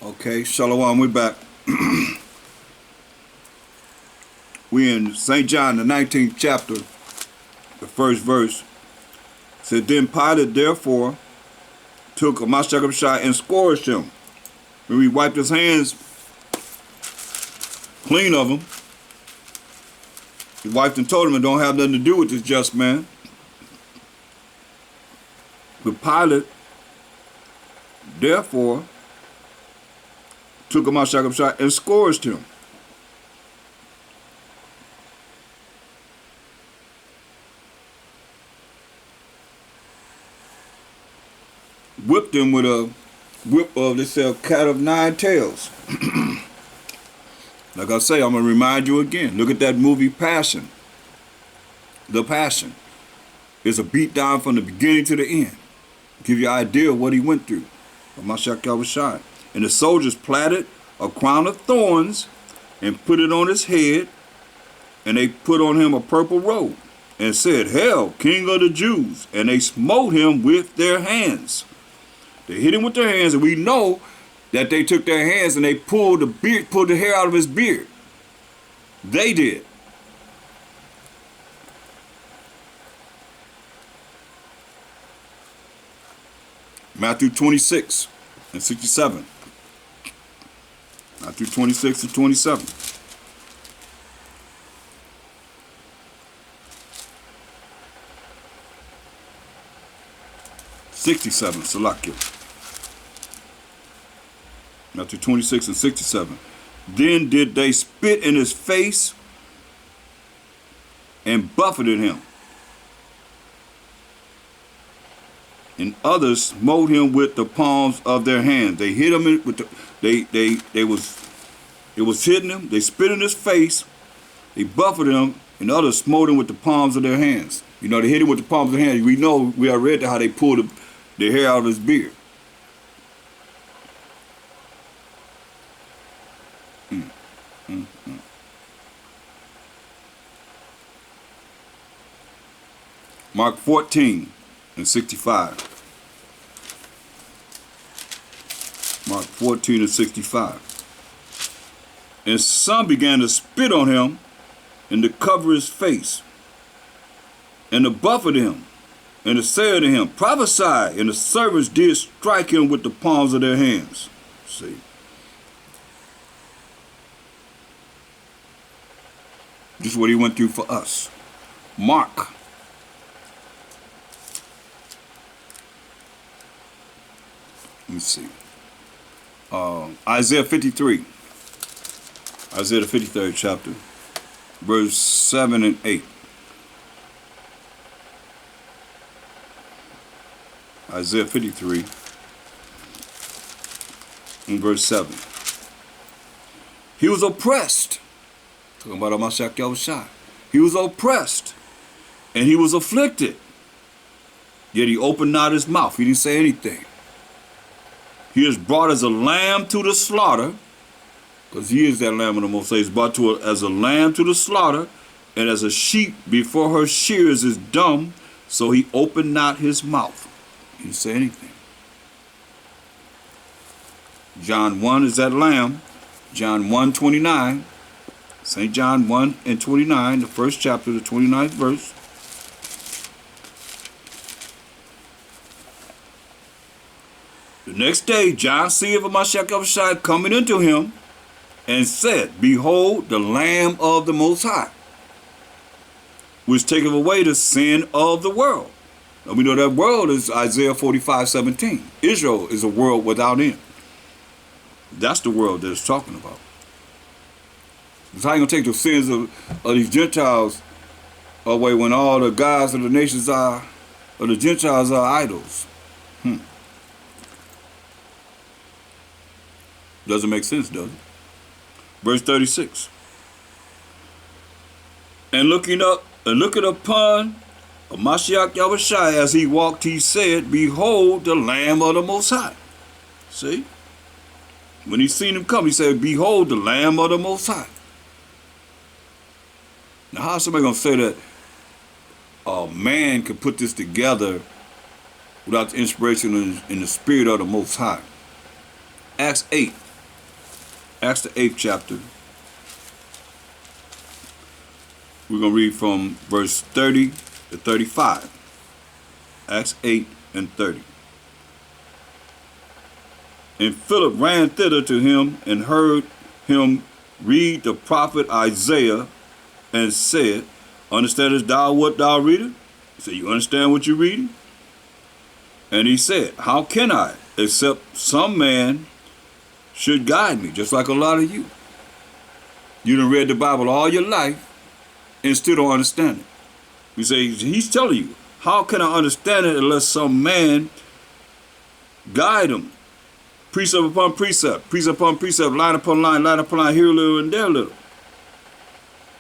Okay, Shalom, we're back. We in St. John, the 19th chapter, the first verse. It said, Then Pilate therefore took Mashayach and scourged him. When he wiped his hands clean of him, he wiped and told him it don't have nothing to do with this just man. But Pilate therefore took Mashayach and scourged him. Whipped him with a whip of, they say, a cat of nine tails. Like I say, I'm going to remind you again. Look at that movie Passion. The Passion. It's a beat down from the beginning to the end. Give you an idea of what he went through. Yahawashi. And the soldiers platted a crown of thorns and put it on his head. And they put on him a purple robe and said, Hail, King of the Jews. And they smote him with their hands. They hit him with their hands, and we know that they took their hands and they pulled the hair out of his beard. They did. Matthew 26 and 67. Matthew 26 and 27. 67, Salakia. Matthew 26 and 67. Then did they spit in his face and buffeted him. And others smote him with the palms of their hands. They hit him with it was hitting him. They spit in his face. They buffeted him, and others smote him with the palms of their hands. You know, they hit him with the palms of their hands. We know, we already read how they pulled the hair out of his beard. Mark 14 and 65. Mark 14 and 65. And some began to spit on him and to cover his face and to buffet him and to say to him, Prophesy. And the servants did strike him with the palms of their hands. See. This is what he went through for us. Mark. Let me see. Isaiah 53. Isaiah the 53rd chapter. Verse 7 and 8. Isaiah 53 and verse 7. He was oppressed. Talking about Mashayach. He was oppressed and he was afflicted. Yet he opened not his mouth. He didn't say anything. He is brought as a lamb to the slaughter, because he is that lamb of the Most High. He is brought as a lamb to the slaughter, and as a sheep before her shears is dumb, so he opened not his mouth. He didn't say anything. John 1 is that lamb. John 1:29. St. John 1 and 29, the first chapter, the 29th verse. The next day, John seeth Mashayach coming into him, and said, Behold, the Lamb of the Most High, which taketh away the sin of the world. And we know that world is Isaiah 45:17. Israel is a world without end. That's the world that it's talking about. It's how you going to take the sins of these Gentiles away when all the gods of the nations of the Gentiles are idols. Doesn't make sense, does it? Verse 36. And looking upon Mashayach Yahawashi as he walked, he said, Behold the Lamb of the Most High. See? When he seen him come, he said, Behold the Lamb of the Most High. Now, how is somebody going to say that a man could put this together without the inspiration and the spirit of the Most High? Acts 8 Acts the 8th chapter. We're going to read from verse 30 to 35. Acts 8 and 30. And Philip ran thither to him and heard him read the prophet Isaiah and said, Understandest thou what thou readest? He said, You understand what you're reading? And he said, How can I, except some man should guide me, just like a lot of you. You done read the Bible all your life and still don't understand it. You say, he's telling you, how can I understand it unless some man guide him? Precept upon precept, upon precept, line upon line upon line, here a little and there a little.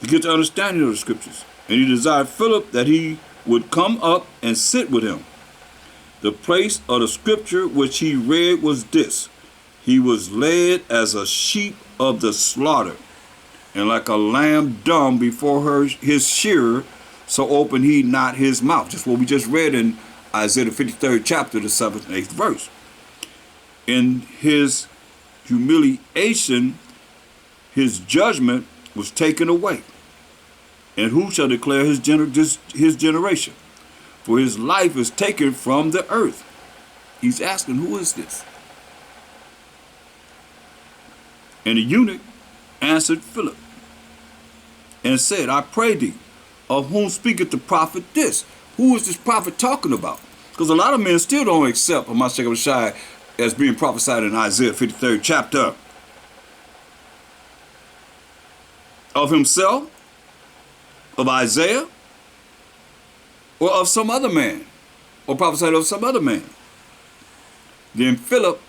To get the understanding of the scriptures. And he desired Philip that he would come up and sit with him. The place of the scripture which he read was this: He was led as a sheep of the slaughter, and like a lamb dumb before his shearer, so opened he not his mouth. Just what we just read in Isaiah the 53rd chapter, the 7th and 8th verse. In his humiliation, his judgment was taken away. And who shall declare his generation? For his life is taken from the earth. He's asking, who is this? And the eunuch answered Philip and said, I pray thee, of whom speaketh the prophet this? Who is this prophet talking about? Because a lot of men still don't accept Mashayach as being prophesied in Isaiah 53rd chapter. Of himself, of Isaiah, or of some other man, or prophesied of some other man. Then Philip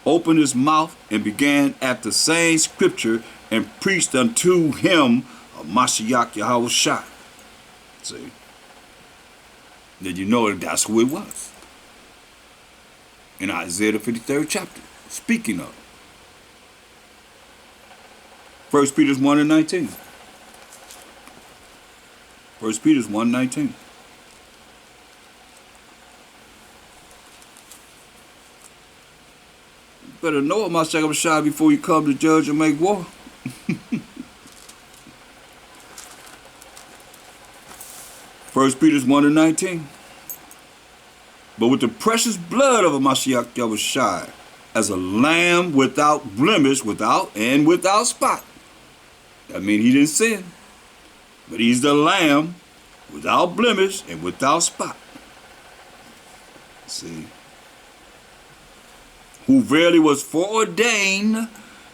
opened his mouth and began at the same scripture and preached unto him of Mashayach Yahawashi. See? Then you know that's who it was. In Isaiah the 53rd chapter, speaking of. 1 Peter 1 and 19. 1 Peter 1 19. You better know it, Mashayach, before you come to judge and make war. First Peter 1 and 19. But with the precious blood of a Mashayach Yahawashi, as a lamb without blemish, without spot. That means he didn't sin. But he's the lamb without blemish and without spot. See? Who verily was foreordained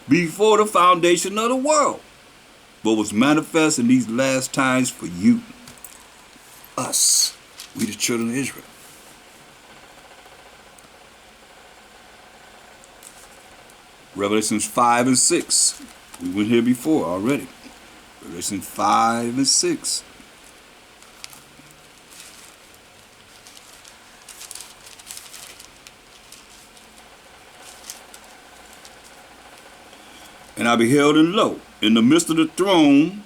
before the foundation of the world, but was manifest in these last times for you, us, we the children of Israel. Revelations 5 and 6. We went here before already. Revelation 5 and 6. And I beheld, and lo, in the midst of the throne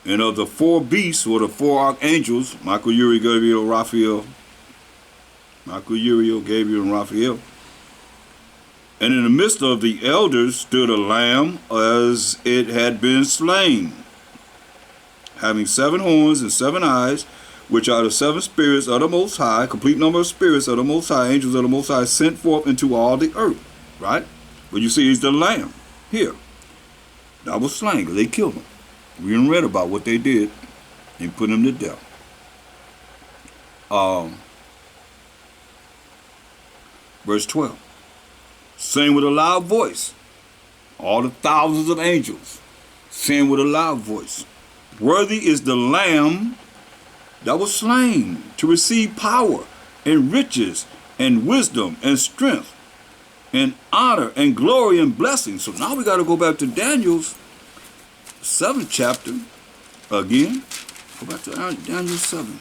and of the four beasts, or the four archangels, Michael, Uriel, Gabriel, Raphael. Michael, Uriel, Gabriel, and Raphael. And in the midst of the elders stood a lamb as it had been slain, having 7 horns and 7 eyes, which are the 7 spirits of the Most High, complete number of spirits of the Most High, angels of the Most High, sent forth into all the earth. Right? But you see, he's the lamb here that was slain, because they killed him. We didn't read about what they did and put him to death. Verse 12. Saying with a loud voice, all the thousands of angels saying with a loud voice, worthy is the lamb that was slain to receive power and riches and wisdom and strength and honor and glory and blessing. So now we got to go back to Daniel's 7th chapter again. Go back to Daniel 7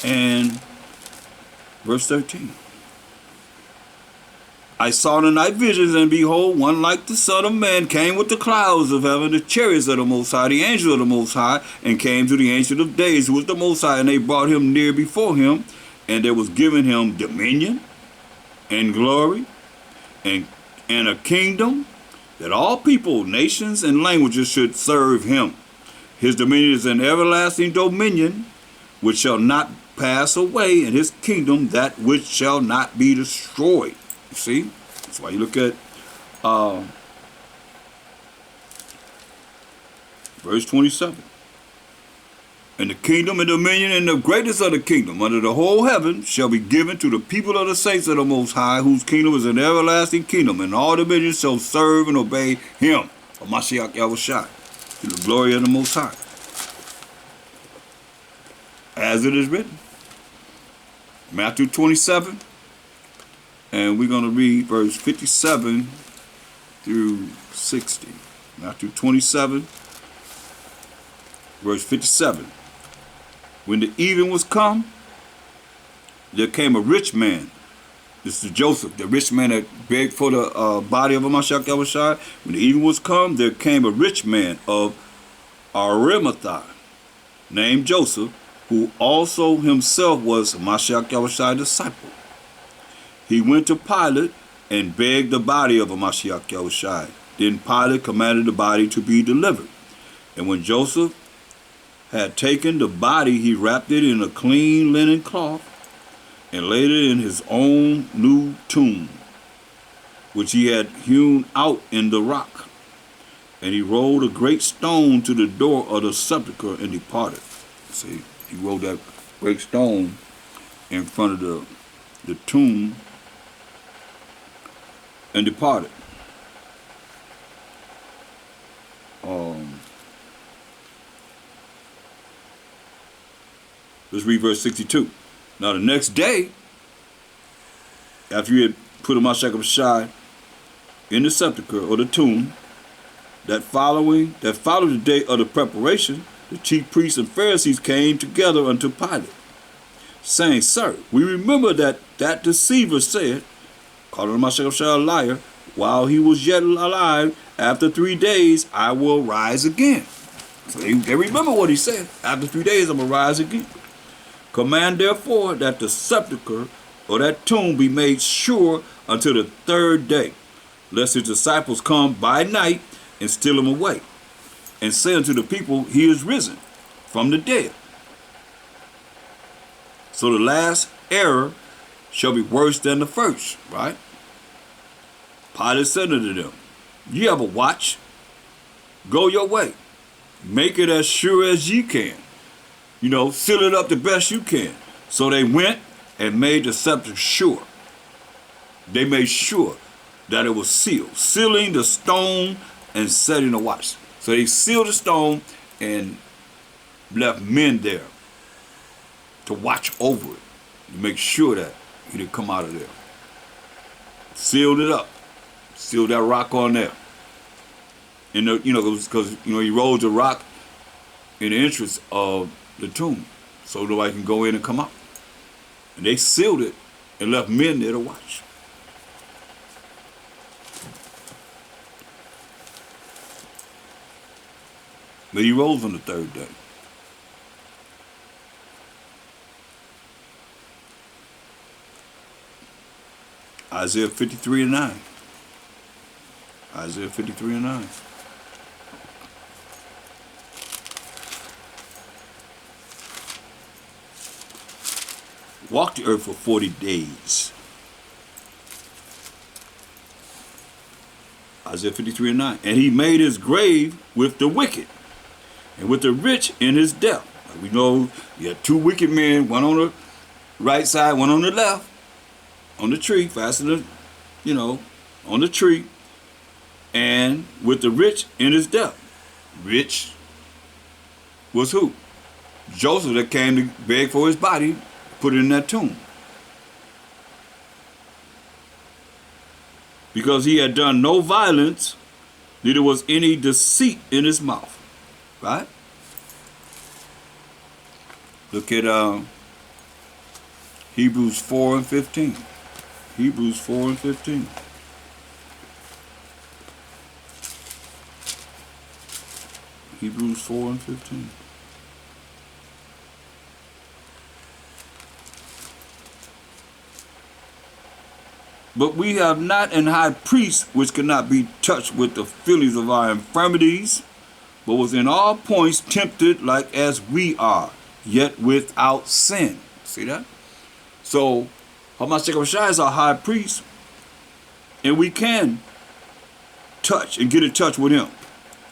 and verse 13. I saw in the night visions, and behold, one like the Son of Man came with the clouds of heaven, the chariots of the Most High, the angels of the Most High, and came to the Ancient of Days, who was the Most High, and they brought him near before him, and there was given him dominion and glory and a kingdom that all people, nations, and languages should serve him. His dominion is an everlasting dominion which shall not pass away, and his kingdom that which shall not be destroyed. You see? That's why you look at verse 27. And the kingdom and dominion and the greatest of the kingdom under the whole heaven shall be given to the people of the saints of the Most High, whose kingdom is an everlasting kingdom, and all dominions shall serve and obey him. Mashayach Yahawashi, to the glory of the Most High. As it is written. Matthew 27, and we're going to read verse 57 through 60. Matthew 27, verse 57. When the even was come, there came a rich man. This is Joseph, the rich man that begged for the body of Mashayach Yahawashi. When the even was come, there came a rich man of Arimathea, named Joseph, who also himself was Mashayach Yahawashi's disciple. He went to Pilate and begged the body of Mashayach Yahawashi. Then Pilate commanded the body to be delivered. And when Joseph had taken the body, he wrapped it in a clean linen cloth and laid it in his own new tomb, which he had hewn out in the rock. And he rolled a great stone to the door of the sepulchre and departed. See, he rolled that great stone in front of the tomb and departed. Let's read verse 62. Now the next day, after he had put Mashayach Yahawashi in the sepulchre or the tomb, that followed the day of the preparation, the chief priests and Pharisees came together unto Pilate, saying, Sir, we remember that deceiver said, calling Mashayach Yahawashi a liar, while he was yet alive, after 3 days I will rise again. So they remember what he said. After 3 days I'm going to rise again. Command therefore that the sepulchre or that tomb be made sure until the 3rd day, lest his disciples come by night and steal him away, and say unto the people, he is risen from the dead. So the last error shall be worse than the first, right? Pilate said unto them, ye have a watch, go your way, make it as sure as ye can. Seal it up the best you can. So they went and made the sepulchre sure. They made sure that it was sealed, sealing the stone and setting a watch. So they sealed the stone and left men there to watch over it, to make sure that he didn't come out of there. Sealed it up, sealed that rock on there. And because he rolled the rock in the entrance of the tomb, so nobody can go in and come out. And they sealed it and left men there to watch. But he rose on the 3rd day. Isaiah 53 and 9. Isaiah 53 and 9. Walked the earth for 40 days. Isaiah 53 and 9. And he made his grave with the wicked and with the rich in his death. Like we know you had 2 wicked men, one on the right side, one on the left, on the tree, fastened, on the tree, and with the rich in his death. Rich was who? Joseph, that came to beg for his body, put it in that tomb. Because he had done no violence, neither was any deceit in his mouth. Right? Look at Hebrews 4 and 15. Hebrews 4 and 15. Hebrews 4 and 15. But we have not an high priest which cannot be touched with the feelings of our infirmities, but was in all points tempted like as we are, yet without sin. See that? So, Mashayach is our high priest, and we can touch and get in touch with him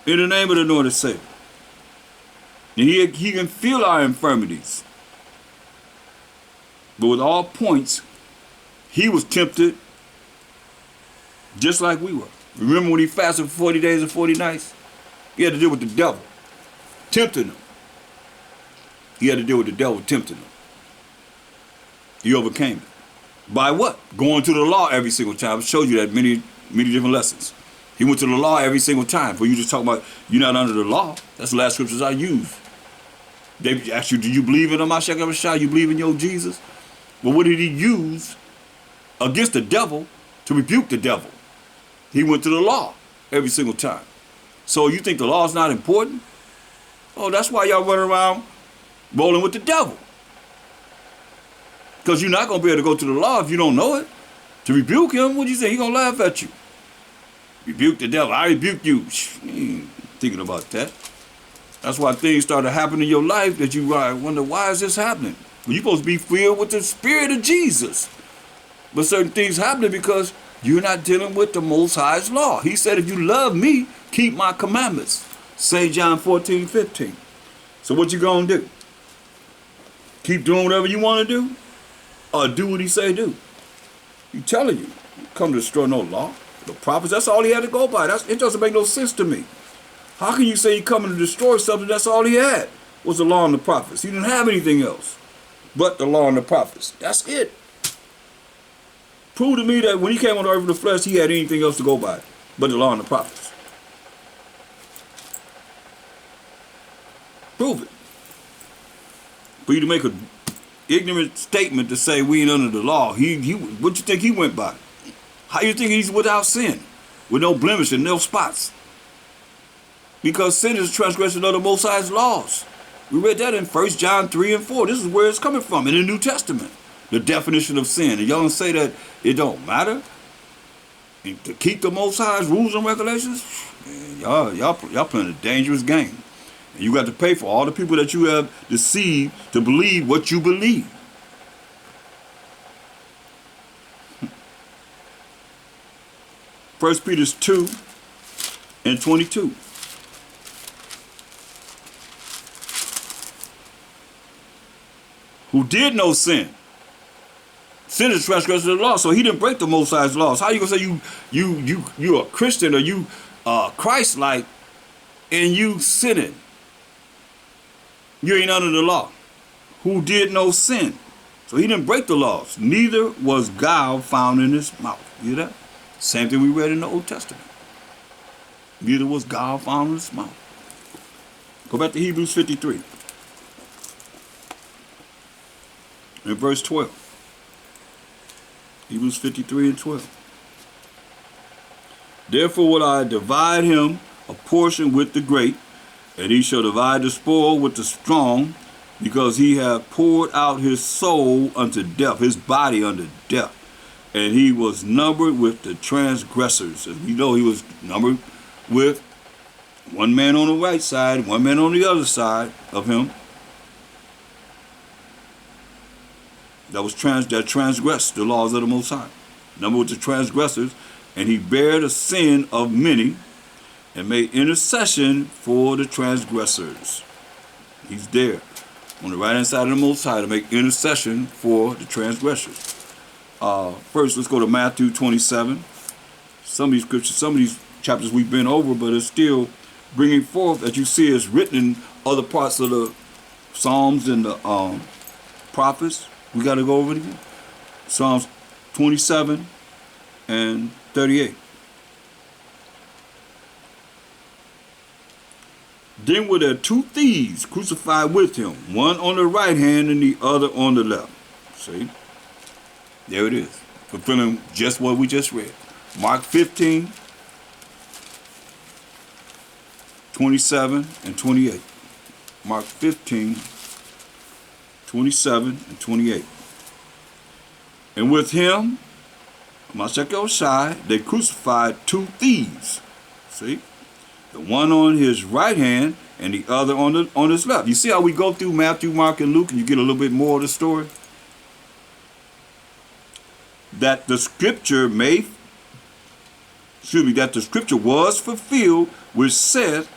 in the name of the Lord and Savior. And he can feel our infirmities. But with all points, he was tempted just like we were. Remember when he fasted for 40 days and 40 nights? He had to deal with the devil, tempting him. He had to deal with the devil, tempting him. He overcame it. By what? Going to the law every single time. I showed you that many different lessons. He went to the law every single time. For you just talking about you're not under the law. That's the last scriptures I used. They asked you, do you believe in Mashayach? You believe in your Jesus? Well, what did he use against the devil to rebuke the devil? He went to the law every single time. So you think the law is not important? Oh, that's why y'all run around rolling with the devil. Because you're not going to be able to go to the law if you don't know it. To rebuke him, what do you think? He's going to laugh at you. Rebuke the devil. I rebuke you. He ain't thinking about that. That's why things start to happen in your life that you wonder, why is this happening? Well, you're supposed to be filled with the Spirit of Jesus. But certain things happening because you're not dealing with the Most High's law. He said, if you love me, keep my commandments. St. John 14:15. So what you going to do? Keep doing whatever you want to do? Or do what he say do? He's telling you, come to destroy no law. The prophets, that's all he had to go by. It doesn't make no sense to me. How can you say he coming to destroy something that's all he had? Was the law and the prophets. He didn't have anything else but the law and the prophets. That's it. Prove to me that when he came on the earth in the flesh, he had anything else to go by but the law and the prophets. Prove it. For you to make an ignorant statement to say we ain't under the law, what you think he went by? How you think he's without sin? With no blemish and no spots? Because sin is transgression of the Most High's laws. We read that in 1 John 3 and 4. This is where it's coming from in the New Testament. The definition of sin. And y'all gonna say that it don't matter? And to keep the Most High's rules and regulations? Man, y'all playing a dangerous game. And you got to pay for all the people that you have deceived to believe what you believe. 1 Peter 2 and 22. Who did no sin. Sin is transgression of the law, so he didn't break the Most High's laws. How you gonna say you a Christian or you Christ-like and you sinning? You ain't under the law. Who did no sin. So he didn't break the laws. Neither was guile found in his mouth. You hear that? Same thing we read in the Old Testament. Neither was guile found in his mouth. Go back to Hebrews 53. In verse 12. Hebrews 53 and 12. Therefore will I divide him a portion with the great, and he shall divide the spoil with the strong, because he hath poured out his soul unto death, his body unto death. And he was numbered with the transgressors. And you know he was numbered with one man on the right side, one man on the other side of him. That transgressed the laws of the Most High. Numbered with the transgressors. And he bare the sin of many and made intercession for the transgressors. He's there on the right hand side of the Most High to make intercession for the transgressors. First, let's go to Matthew 27. Some of these scriptures, some of these chapters we've been over, but it's still bringing forth that you see is written in other parts of the Psalms and the prophets. We got to go over it again. Psalms 27 and 38. Then were there two thieves crucified with him, one on the right hand and the other on the left. See? There it is. Fulfilling just what we just read. Mark 15, 27 and 28. Mark 15, 27 and 28. And with him Mashayach, they crucified two thieves. See? The one on his right hand and the other on his left. You see how we go through Matthew, Mark, and Luke and you get a little bit more of the story? That the scripture was fulfilled, which said,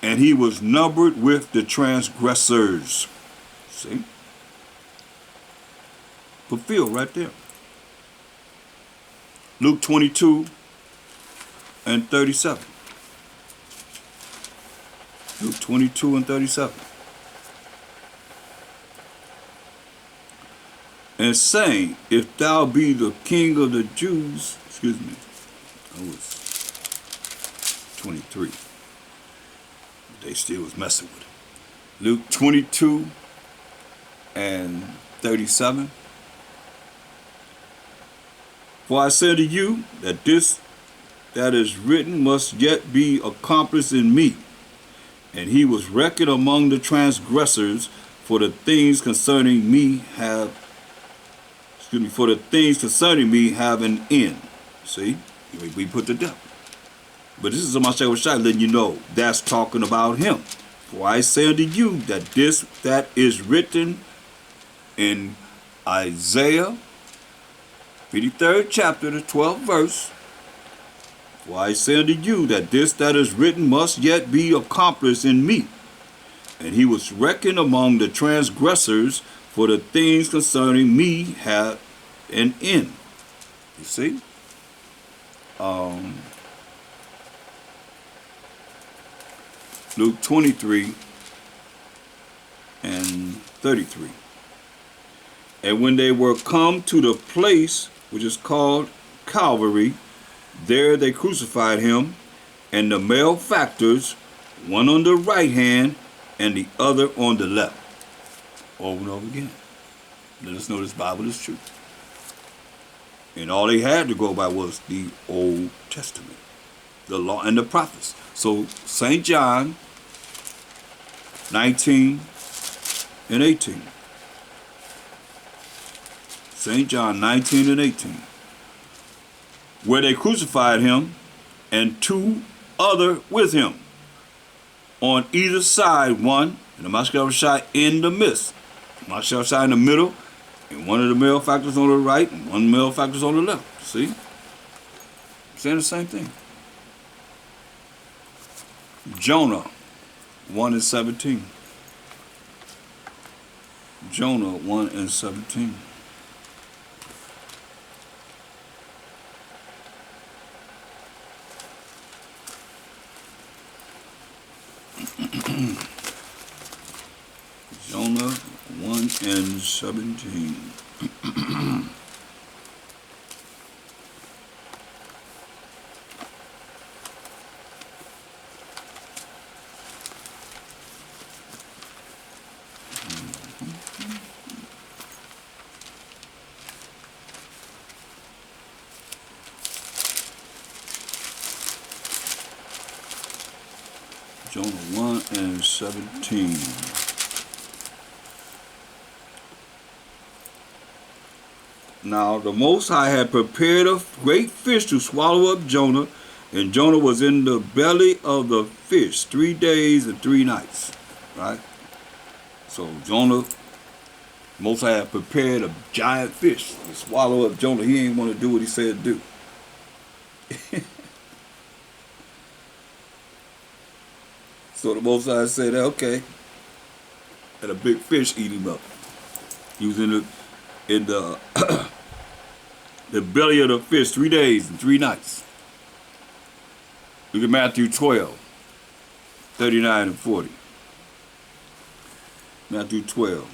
and he was numbered with the transgressors. See? Fulfilled right there. Luke 22 and 37. Luke 22 and 37. And saying, if thou be the king of the Jews, excuse me, I was 23. They still was messing with it. Luke 22 and 37. For I say to you that this that is written must yet be accomplished in me. And he was reckoned among the transgressors, for the things concerning me have an end. See? We put to death. But this is a Mashayach letting you know that's talking about him. For I say unto you that this that is written in Isaiah 53rd chapter, the 12th verse. For I say unto you that this that is written must yet be accomplished in me. And he was reckoned among the transgressors, for the things concerning me have an end. You see? Luke 23 and 33. And when they were come to the place which is called Calvary, there they crucified him, and the malefactors, one on the right hand and the other on the left. Over and over again. Let us know this Bible is true. And all they had to go by was the Old Testament, the law and the prophets. So St. John 19 and 18. St. John 19 and 18. Where they crucified him and two other with him, on either side one, and the Mashayach in the midst. Mashayach in the middle, and one of the malefactors on the right, and one malefactors on the left. See? Saying the same thing. Jonah 1 and 17. Jonah 1 and 17. Jonah 1 and 17. Jonah 1 and 17. Now the Most High had prepared a great fish to swallow up Jonah, and Jonah was in the belly of the fish 3 days and 3 nights. Right? So Jonah, Most High had prepared a giant fish to swallow up Jonah. He ain't want to do what he said to do. So the Most High said, okay, and a big fish eat him up. He was in the the belly of the fish 3 days and 3 nights. Look at Matthew 12, 39 and 40. Matthew 12.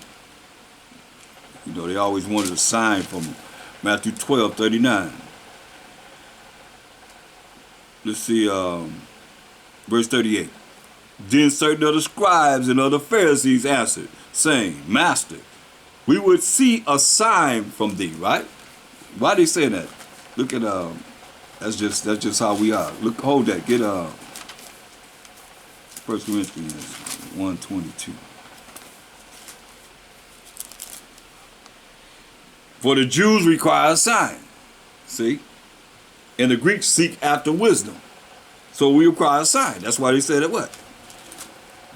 You know, they always wanted a sign from him. Matthew 12, 39. Let's see, verse 38. Then certain of the scribes and other Pharisees answered, saying, Master, we would see a sign from thee, right? Why they say that? Look at that's just how we are. Look, hold that. Get 1 Corinthians 1:22. For the Jews require a sign. See? And the Greeks seek after wisdom. So we require a sign. That's why they said it what?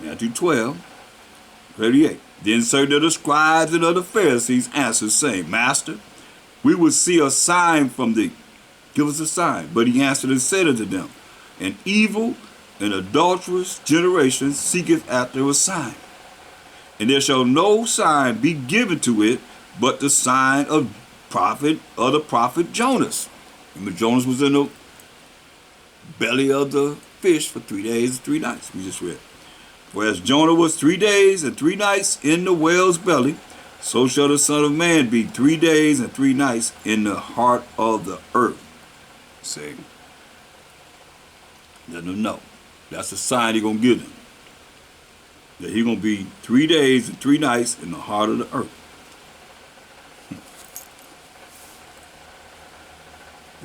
Matthew 12:38. Then certain of the scribes and of the Pharisees answered, saying, Master, we would see a sign from thee. Give us a sign. But he answered and said unto them, an evil and adulterous generation seeketh after a sign. And there shall no sign be given to it but the sign of the prophet Jonas. Remember, Jonas was in the belly of the fish for 3 days and 3 nights. We just read. For as Jonah was 3 days and 3 nights in the whale's belly, so shall the Son of Man be 3 days and 3 nights in the heart of the earth. See? Let them know. That's the sign he's going to give them. That he's going to be 3 days and 3 nights in the heart of the earth.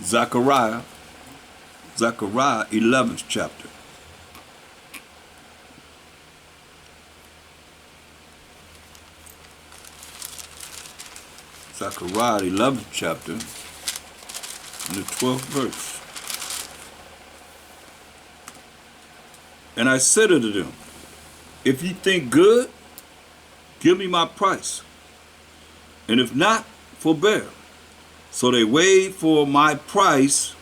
Zechariah 11th chapter. Zechariah 11th chapter, in the 12th verse. And I said unto them, if ye think good, give me my price, and if not, forbear. So they weighed for my price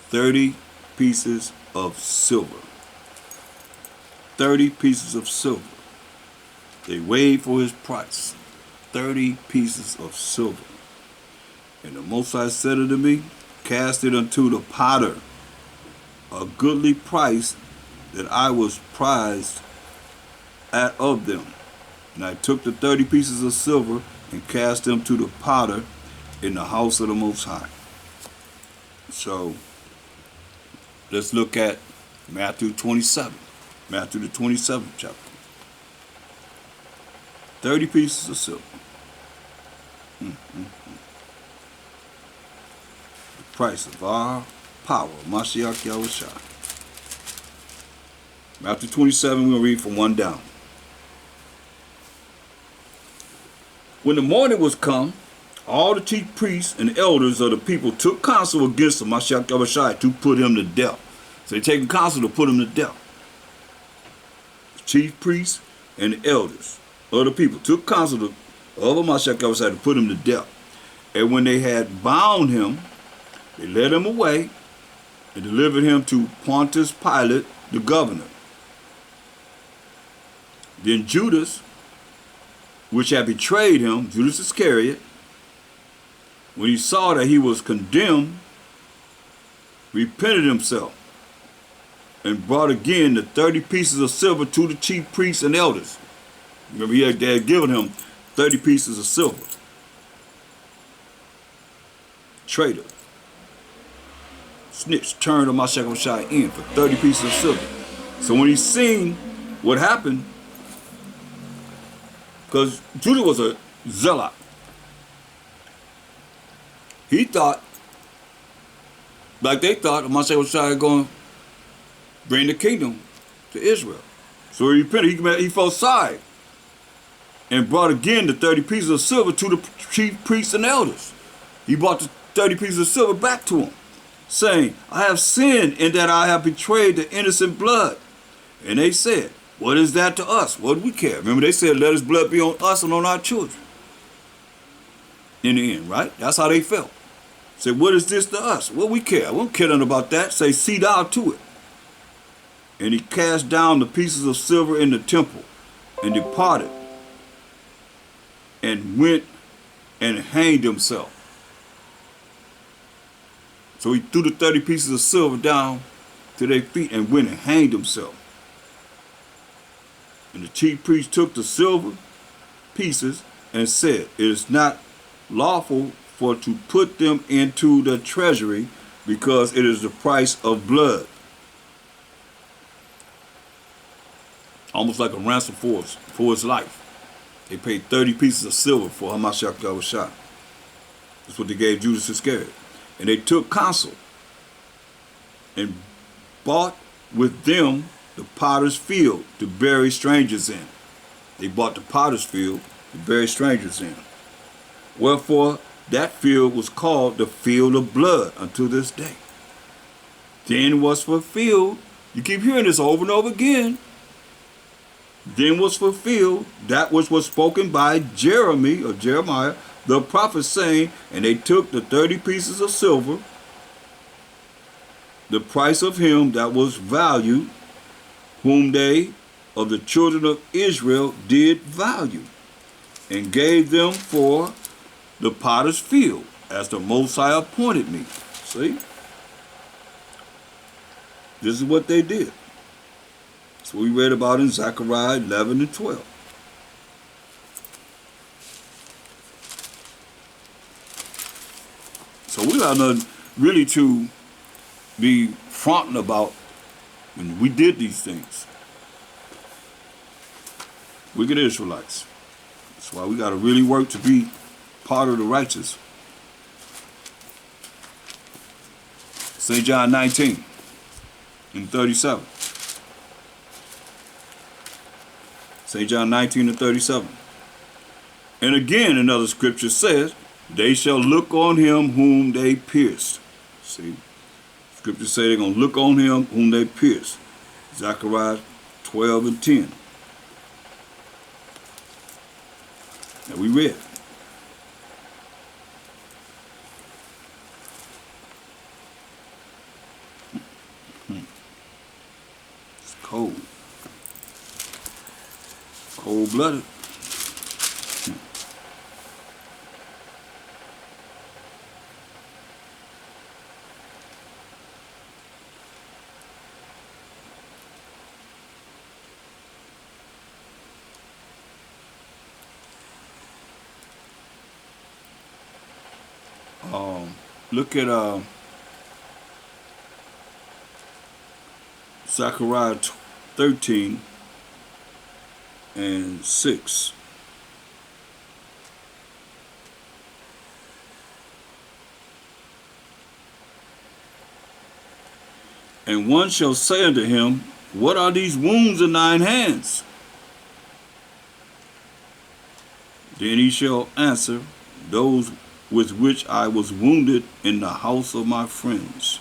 30 pieces of silver. 30 pieces of silver. They weighed for his price 30 pieces of silver. And the Most High said unto me, cast it unto the potter, a goodly price that I was prized at of them. And I took the 30 pieces of silver and cast them to the potter in the house of the Most High. So let's look at Matthew 27. Matthew the 27th chapter. 30 pieces of silver. The price of our power. Mashayach Yahawashi. Matthew 27, we're going to read from 1 down. When the morning was come, all the chief priests and elders of the people took counsel against the Mashayach Yahawashi to put him to death. So they're taking counsel to put him to death. The chief priests and the elders of the people took counsel of the Mashayach Yahawashi to put him to death. And when they had bound him, they led him away and delivered him to Pontius Pilate, the governor. Then Judas, which had betrayed him, Judas Iscariot, when he saw that he was condemned, repented himself and brought again the 30 pieces of silver to the chief priests and elders. Remember, they had given him 30 pieces of silver. Traitor. Snitch turned on Mashayach Yahawashi in for 30 pieces of silver. So when he seen what happened, because Judas was a zealot, he thought, like they thought, Mashayach Yahawashi going to bring the kingdom to Israel. So he repented. He felt sorry and brought again the 30 pieces of silver to the chief priests and elders. He brought the 30 pieces of silver back to him, saying, I have sinned in that I have betrayed the innocent blood. And they said, what is that to us? What do we care? Remember, they said, let his blood be on us and on our children. In the end, right? That's how they felt. Said, what is this to us? What we care? We don't care nothing about that. Say, see thou to it. And he cast down the pieces of silver in the temple and departed and went and hanged himself. So he threw the 30 pieces of silver down to their feet and went and hanged himself. And the chief priest took the silver pieces and said, it is not lawful for to put them into the treasury, because it is the price of blood. Almost like a ransom for his life. They paid 30 pieces of silver for Mashayach Yahawashi. That's what they gave Judas Iscariot. And they took counsel and bought with them the potter's field to bury strangers in. They bought the potter's field to bury strangers in. Wherefore that field was called the field of blood unto this day. Then was fulfilled. You keep hearing this over and over again. Then was fulfilled that which was spoken by Jeremiah, the prophet, saying, and they took the 30 pieces of silver, the price of him that was valued, whom they of the children of Israel did value, and gave them for the potter's field, as the Most High appointed me. See? This is what they did. So we read about in Zechariah 11 and 12. So we got nothing really to be fronting about when we did these things. Wicked Israelites. That's why we got to really work to be part of the righteous. St. John 19 and 37. St. John 19 and 37. And again, another scripture says, they shall look on him whom they pierced. See, scripture say they're going to look on him whom they pierced. Zechariah 12 and 10. That we read. It's cold. Cold-blooded. Look at Zechariah 13 and 6. And one shall say unto him, what are these wounds in thine hands? Then he shall answer, those with which I was wounded in the house of my friends.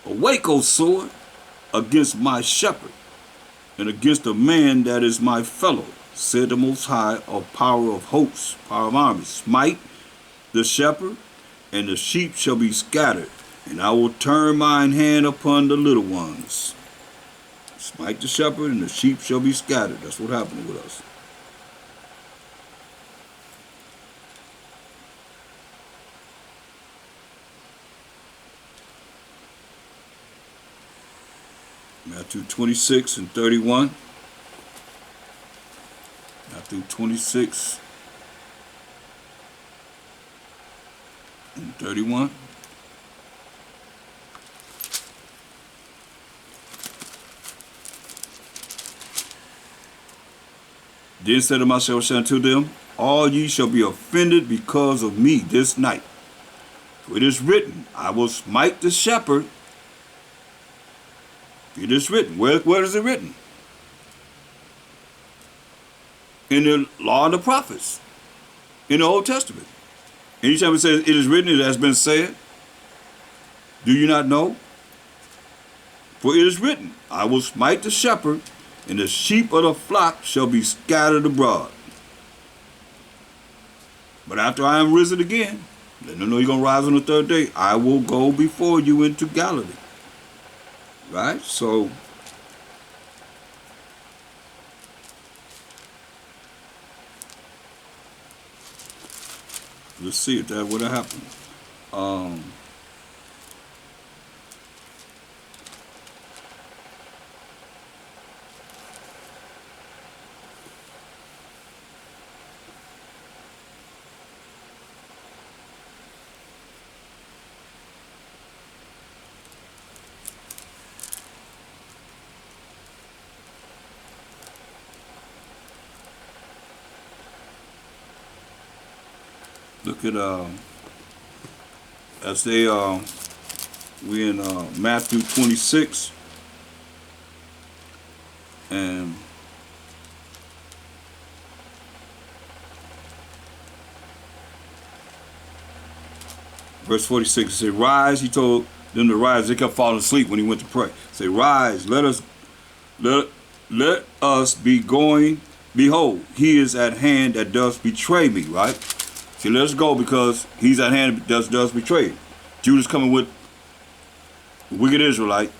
Awake, O sword, against my shepherd, and against the man that is my fellow, said the Most High, of power of hosts, power of armies. Smite the shepherd, and the sheep shall be scattered, and I will turn mine hand upon the little ones. Smite the shepherd, and the sheep shall be scattered. That's what happened with us. Matthew 26 and 31. Matthew 26 and 31. Then said Mashayach unto them, all ye shall be offended because of me this night. For it is written, I will smite the shepherd. It is written. Where is it written? In the law and the prophets. In the Old Testament. Anytime it says it is written, it has been said. Do you not know? For it is written, I will smite the shepherd, and the sheep of the flock shall be scattered abroad. But after I am risen again, let them know you're going to rise on the third day, I will go before you into Galilee. Right? So, let's see if that would have happened. Look at as they we in Matthew 26 and Verse 46, he said, rise. He told them to rise. They kept falling asleep when he went to pray. Say, rise, let us be going. Behold, he is at hand that does betray me, right? See, let us go because he's at hand that does betray. Judas coming with the wicked Israelite,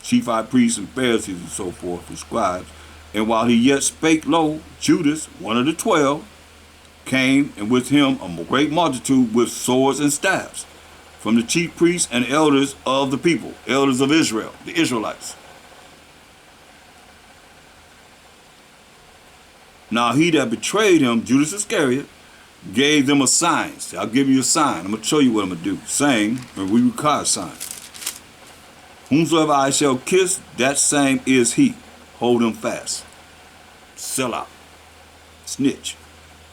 chief high priests and Pharisees and so forth, and scribes. And while he yet spake low, Judas, one of the 12, came, and with him a great multitude with swords and staffs, from the chief priests and elders of the people, elders of Israel, the Israelites. Now he that betrayed him, Judas Iscariot, gave them a sign. See, I'll give you a sign. I'm going to show you what I'm going to do. Saying, and we require a sign. Whomsoever I shall kiss, that same is he. Hold him fast. Sell out. Snitch.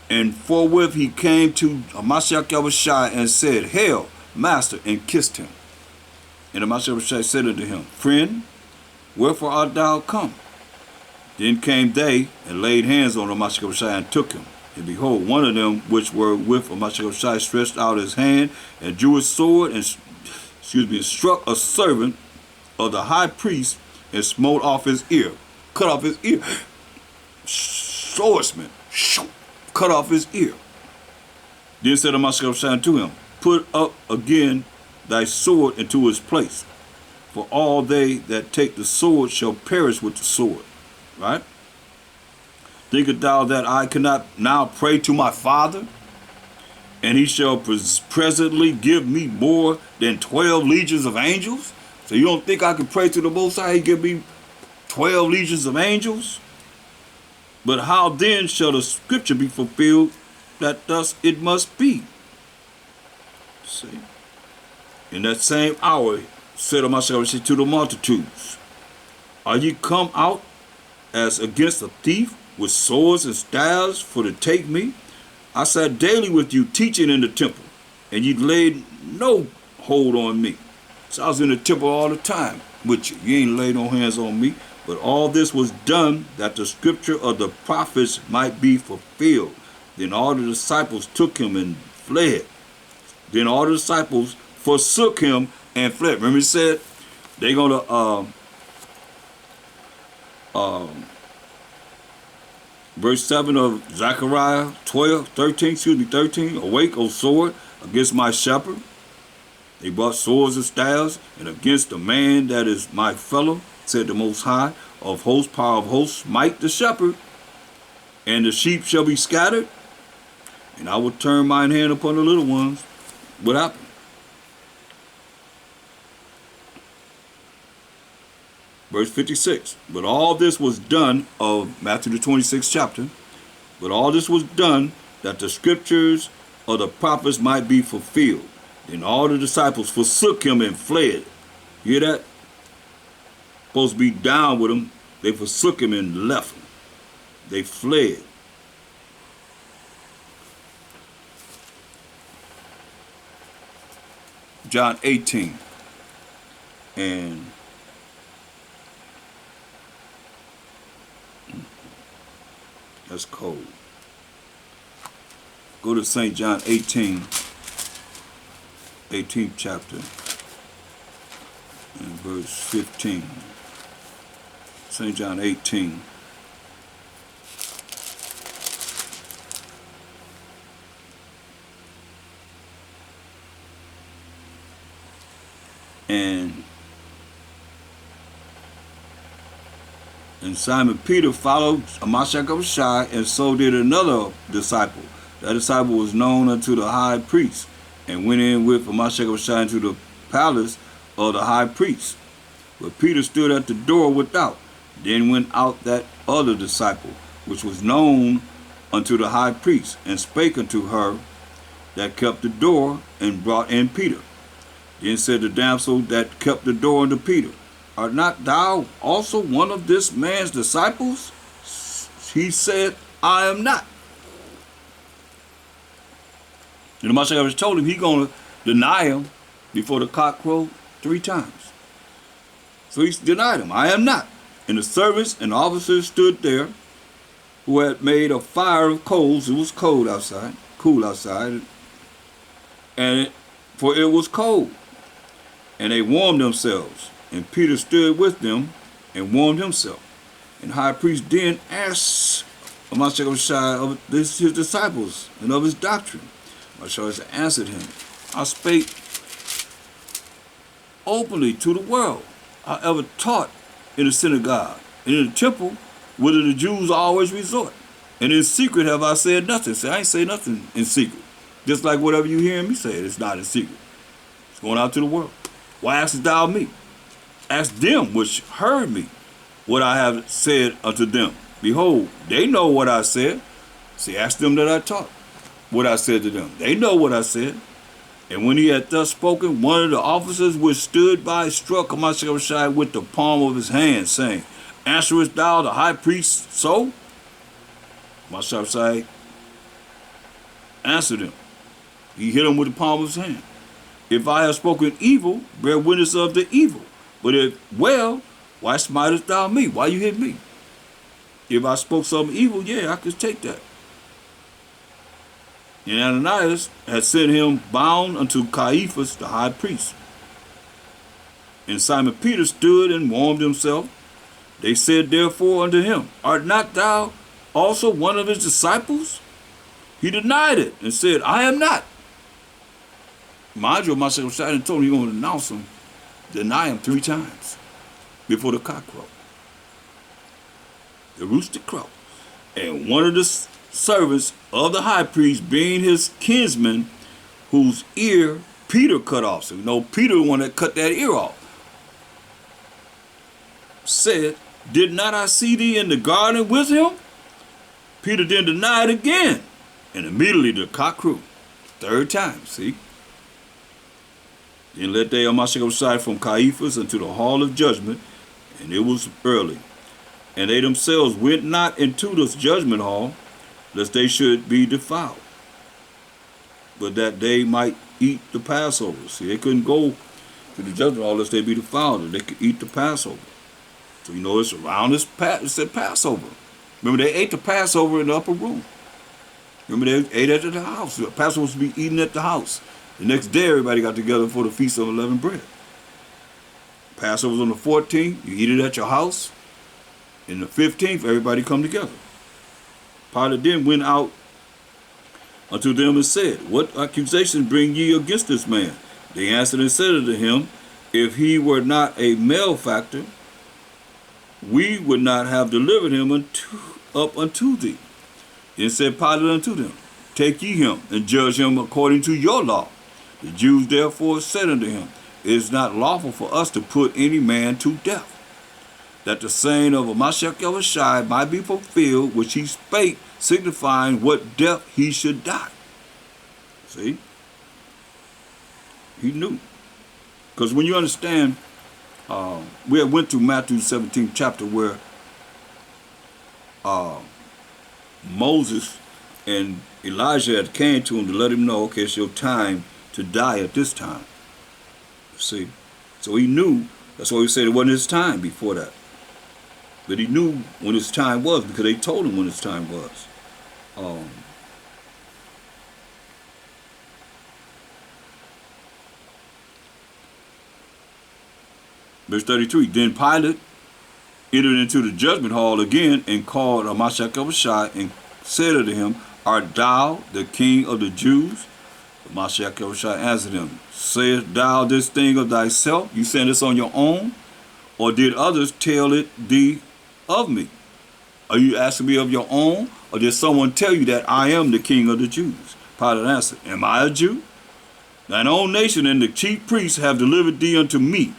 And forthwith he came to Mashayach Yahawashi and said, Hail, Master, and kissed him. And the Mashayach Yahawashi said unto him, Friend, wherefore art thou come? Then came they and laid hands on the Mashayach Yahawashi and took him. And behold, one of them which were with Mashayach Yahawashi stretched out his hand and drew his sword and struck a servant of the high priest and smote off his ear. Cut off his ear. Swordsman. Cut off his ear. Then said the Mashayach Yahawashi unto him, Put up again thy sword into his place. For all they that take the sword shall perish with the sword. Right? Thinkest thou that I cannot now pray to my Father, and he shall presently give me more than 12 legions of angels? So you don't think I can pray to the Most High, he give me 12 legions of angels? But how then shall the scripture be fulfilled that thus it must be? See? In that same hour said Mashayach to the multitudes, Are ye come out as against a thief with swords and staves for to take me? I sat daily with you teaching in the temple, and ye laid no hold on me. So I was in the temple all the time with you. You ain't laid no hands on me. But all this was done that the scripture of the prophets might be fulfilled. Then all the disciples took him and fled. Then all the disciples forsook him and fled. Remember he said they're going to verse 7 of Zechariah 13, Awake, O sword, against my shepherd. They brought swords and staves, and against the man that is my fellow, said the Most High, of hosts, power of hosts, smite the shepherd, and the sheep shall be scattered, and I will turn mine hand upon the little ones. What happened? Verse 56, but all this was done of Matthew the 26th chapter, but all this was done that the scriptures of the prophets might be fulfilled. And all the disciples forsook him and fled. You hear that? Supposed to be down with him. They forsook him and left him. They fled. John 18. And that's cold. Go to St. John 18. 18th chapter and verse 15. St. John 18. And Simon Peter followed Mashayach Yahawashi, and so did another disciple. That disciple was known unto the high priest, and went in with Mashayach Yahawashi into the palace of the high priest. But Peter stood at the door without. Then went out that other disciple, which was known unto the high priest, and spake unto her that kept the door, and brought in Peter. Then said the damsel that kept the door unto Peter, Art not thou also one of this man's disciples? He said, I am not. And the Mashayach told him he's going to deny him before the cock crowed 3 times. So he denied him, I am not. And the servants and officers stood there, who had made a fire of coals. It was cold outside, cool outside. and for it was cold. And they warmed themselves. And Peter stood with them and warmed himself. And high priest then asked Mashayach of his disciples and of his doctrine. Mashayach answered him, I spake openly to the world. I ever taught in the synagogue and in the temple, whither the Jews always resort. And in secret have I said nothing. See, I ain't say nothing in secret. Just like whatever you hear me say, it's not in secret. It's going out to the world. Why askest thou me? Ask them which heard me what I have said unto them. Behold, they know what I said. See, ask them that I taught what I said to them. They know what I said. And when he had thus spoken, one of the officers which stood by struck Mashayach with the palm of his hand, saying, Answerest thou the high priest so? Mashayach answered him. He hit him with the palm of his hand. If I have spoken evil, bear witness of the evil. But if well, why smitest thou me? Why you hit me? If I spoke something evil, yeah, I could take that. And Ananias had sent him bound unto Caiaphas the high priest. And Simon Peter stood and warmed himself. They said therefore unto him, Art not thou also one of his disciples? He denied it and said, I am not. Mind you, Mashayach told him he's going to denounce him, deny him 3 times before the cock crow. The rooster crow. And one of the servants of the high priest, being his kinsman, whose ear Peter cut off. So you know Peter the one that cut that ear off. Said, Did not I see thee in the garden with him? Peter then denied again. And immediately the cock crew. 3rd time, see? Then led they Mashayach from Caiaphas unto the hall of judgment, and it was early. And they themselves went not into this judgment hall, lest they should be defiled, but that they might eat the Passover. See, they couldn't go to the judgment hall lest they be defiled, or they could eat the Passover. So you know it's around this it said Passover. Remember they ate the Passover in the upper room. Remember they ate at the house. The Passover was to be eaten at the house. The next day everybody got together for the Feast of Unleavened Bread. Passover was on the 14th. You eat it at your house. And the 15th, everybody come together. Pilate then went out unto them and said, What accusation bring ye against this man? They answered and said unto him, If he were not a malefactor, we would not have delivered him up unto thee. Then said Pilate unto them, Take ye him and judge him according to your law. The Jews therefore said unto him, It is not lawful for us to put any man to death, that the saying of Mashayach might be fulfilled, which he spake, signifying what death he should die. See? He knew. Because when you understand, we had went through Matthew 17th chapter where Moses and Elijah had came to him to let him know, okay, it's your time to die at this time. See? So he knew, that's why he said it wasn't his time before that. But he knew when his time was because they told him when his time was. Verse 33, Then Pilate entered into the judgment hall again and called Mashayach and said unto him, Art thou the king of the Jews? Mashayach answered him, Sayest thou this thing of thyself? You saying this on your own? Or did others tell it thee of me? Are you asking me of your own? Or did someone tell you that I am the king of the Jews? Pilate answered, Am I a Jew? Thine own nation and the chief priests have delivered thee unto me.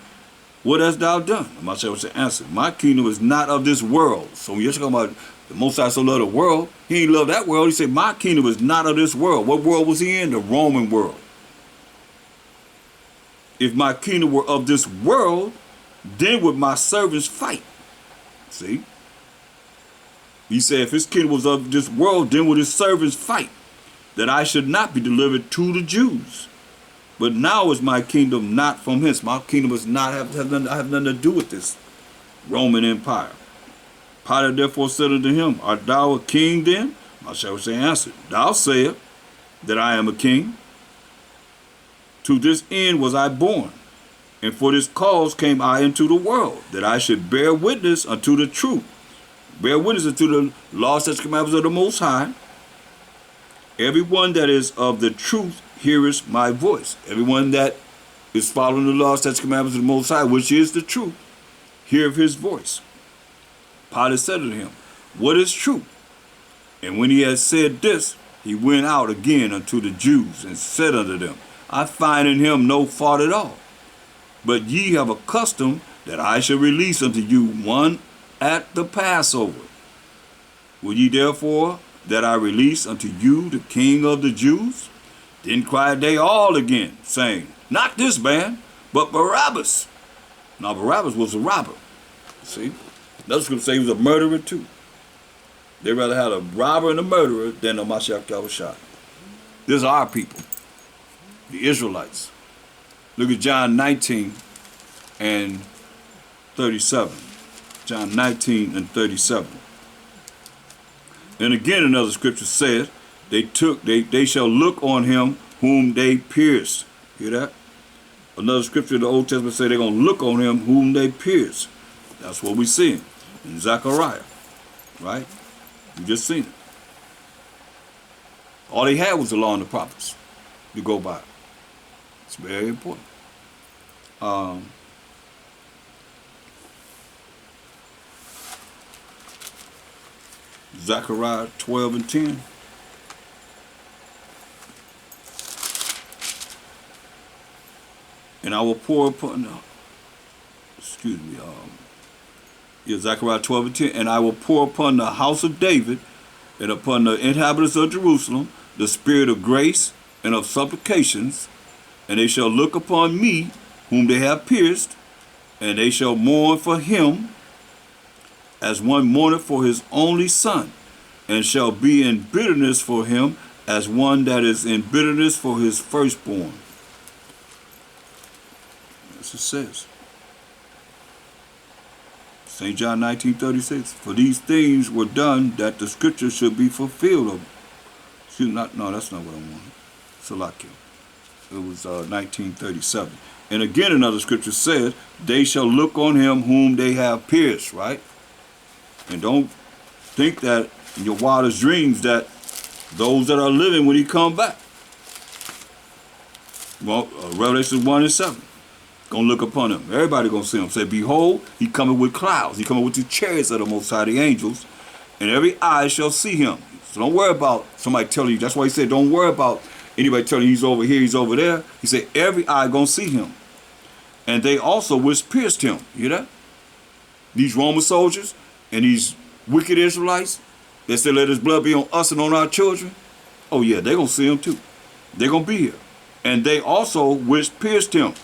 What hast thou done? Mashayach answered, My kingdom is not of this world. So when you're talking about the Most High so loved the world, he ain't love that world. He said, My kingdom is not of this world. What world was he in? The Roman world. If my kingdom were of this world, then would my servants fight. See? He said, if his kingdom was of this world, then would his servants fight, that I should not be delivered to the Jews. But now is my kingdom not from hence. My kingdom does not have nothing to do with this Roman Empire. Pilate therefore said unto him, Art thou a king then? Mashayach answered, Thou sayest that I am a king. To this end was I born, and for this cause came I into the world, that I should bear witness unto the truth. Bear witness unto the law, statutes, commandments of the Most High. Everyone that is of the truth heareth my voice. Everyone that is following the law, statutes, commandments of the Most High, which is the truth, heareth his voice. Pilate said unto him, What is truth? And when he had said this, he went out again unto the Jews, and said unto them, I find in him no fault at all. But ye have a custom that I shall release unto you one at the Passover. Will ye therefore that I release unto you the King of the Jews? Then cried they all again, saying, Not this man, but Barabbas. Now Barabbas was a robber. See? Another scripture say he was a murderer too. They rather had a robber and a murderer than a Mashayach Yahawashi. This is our people, the Israelites. Look at John 19 and 37. John 19 and 37. And again another scripture says, they shall look on him whom they pierced. Hear that? Another scripture in the Old Testament say they're going to look on him whom they pierced. That's what we see in Zechariah, right? We just seen it. All they had was the law and the prophets to go by. It's very important. Zechariah 12 and 10. And I will pour upon, Zechariah 12 and 10. And I will pour upon the house of David and upon the inhabitants of Jerusalem the spirit of grace and of supplications, and they shall look upon me whom they have pierced, and they shall mourn for him as one mourneth for his only son, and shall be in bitterness for him as one that is in bitterness for his firstborn. That's what it says. St. John 19:36. For these things were done that the scripture should be fulfilled. No, that's not what I wanted. Salakia. It was 1937. And again another scripture says, they shall look on him whom they have pierced, right? And don't think that in your wildest dreams that those that are living when he come back. Well, Revelation 1 and 7. Gonna look upon him. Everybody gonna see him. Say, behold, he coming with clouds. He coming with the chariots of the Most High, the angels. And every eye shall see him. So don't worry about somebody telling you. That's why he said, don't worry about anybody telling you he's over here, he's over there. He said, every eye gonna see him. And they also which pierced him. You hear that? These Roman soldiers and these wicked Israelites that said, let his blood be on us and on our children. Oh yeah, they gonna see him too. They're gonna be here. And they also which pierced him.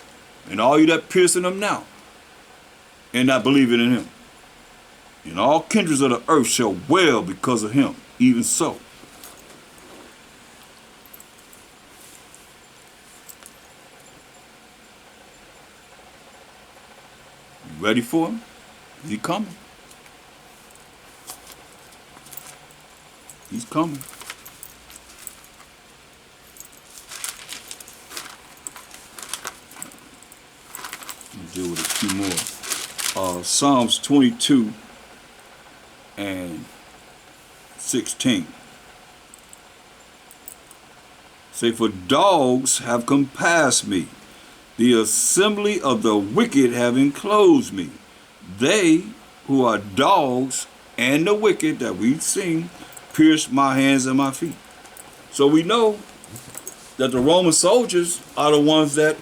And all you that piercing him now and not believing in him. And all kindreds of the earth shall wail because of him, even so. You ready for him? Is he coming? He's coming. Deal with a few more. Psalms 22 and 16. Say, for dogs have compassed me, the assembly of the wicked have enclosed me. They who are dogs and the wicked that we've seen pierced my hands and my feet. So we know that the Roman soldiers are the ones that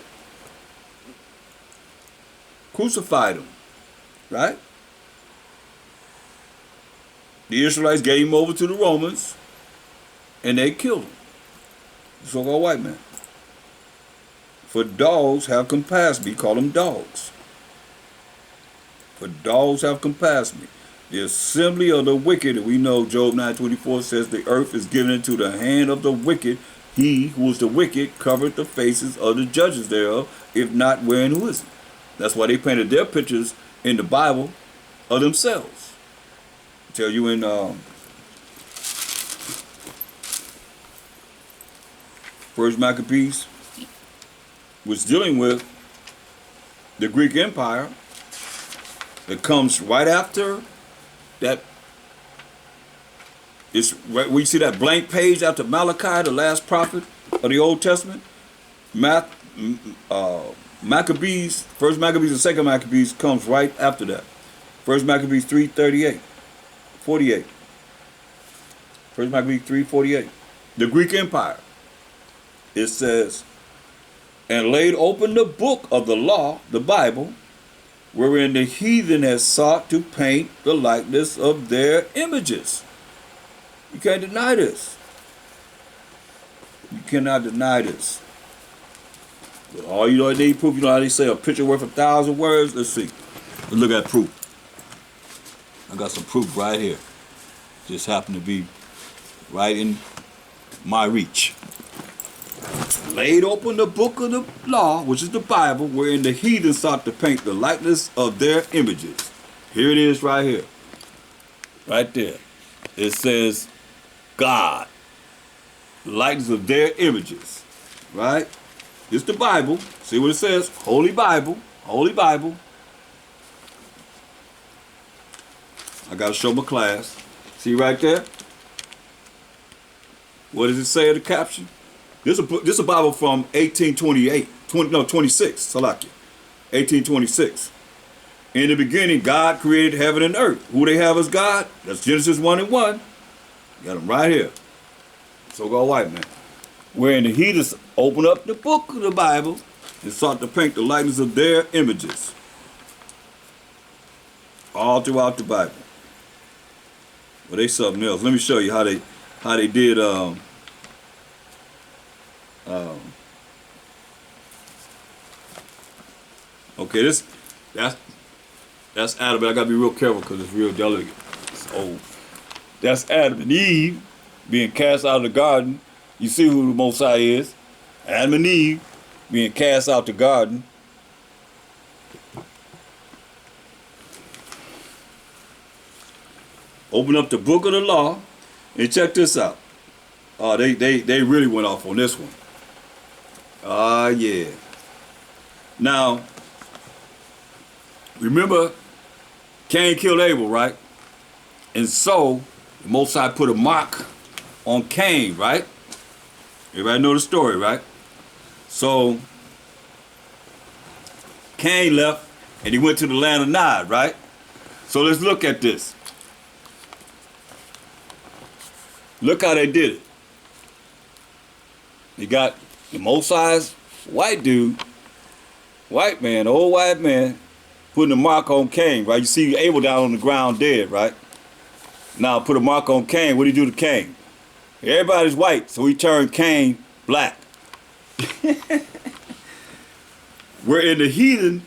crucified him, right? The Israelites gave him over to the Romans, and they killed him. The so-called white man. For dogs have compassed me, call them dogs. For dogs have compassed me. The assembly of the wicked, and we know Job 9:24 says the earth is given into the hand of the wicked. He who is the wicked covered the faces of the judges thereof, if not wherein who is it? That's why they painted their pictures in the Bible of themselves. I tell you in First Maccabees was dealing with the Greek Empire. It comes right after that. It's right where you see that blank page after Malachi, the last prophet of the Old Testament. Maccabees, first Maccabees and second Maccabees comes right after that. First Maccabees 3:38, 48. First Maccabees 3:48. The Greek Empire. It says, and laid open the book of the law, the Bible, wherein the heathen has sought to paint the likeness of their images. You can't deny this. You cannot deny this. All you know, need proof. You know how they say a picture worth 1,000 words? Let's see. Let's look at proof. I got some proof right here. Just happened to be right in my reach. Laid open the book of the law, which is the Bible, wherein the heathen sought to paint the likeness of their images. Here it is right here. Right there. It says, God. Likeness of their images. Right? It's the Bible. See what it says? Holy Bible. Holy Bible. I got to show my class. See right there? What does it say in the caption? This is a Bible from 1828. 26. Salakia. 1826. In the beginning, God created heaven and earth. Who they have as God? That's Genesis 1:1. Got them right here. So-called white man. Wherein the heathens open up the book of the Bible and sought to paint the likeness of their images. All throughout the Bible. But they something else. Let me show you how they did okay, that's Adam, but I gotta be real careful because it's real delicate. It's old. That's Adam and Eve being cast out of the garden. You see who the Most High is. Adam and Eve being cast out the garden. Open up the book of the law and check this out. Oh, they really went off on this one. Ah, yeah. Now, remember, Cain killed Abel, right? And so, the Most High put a mark on Cain, right? Everybody know the story, right? So, Cain left and he went to the land of Nod, right? So let's look at this. Look how they did it. You got the Most High's white dude, white man, old white man, putting a mark on Cain, right? You see Abel down on the ground dead, right? Now put a mark on Cain. What did he do to Cain? Everybody's white, so he turned Cain black. Wherein the heathen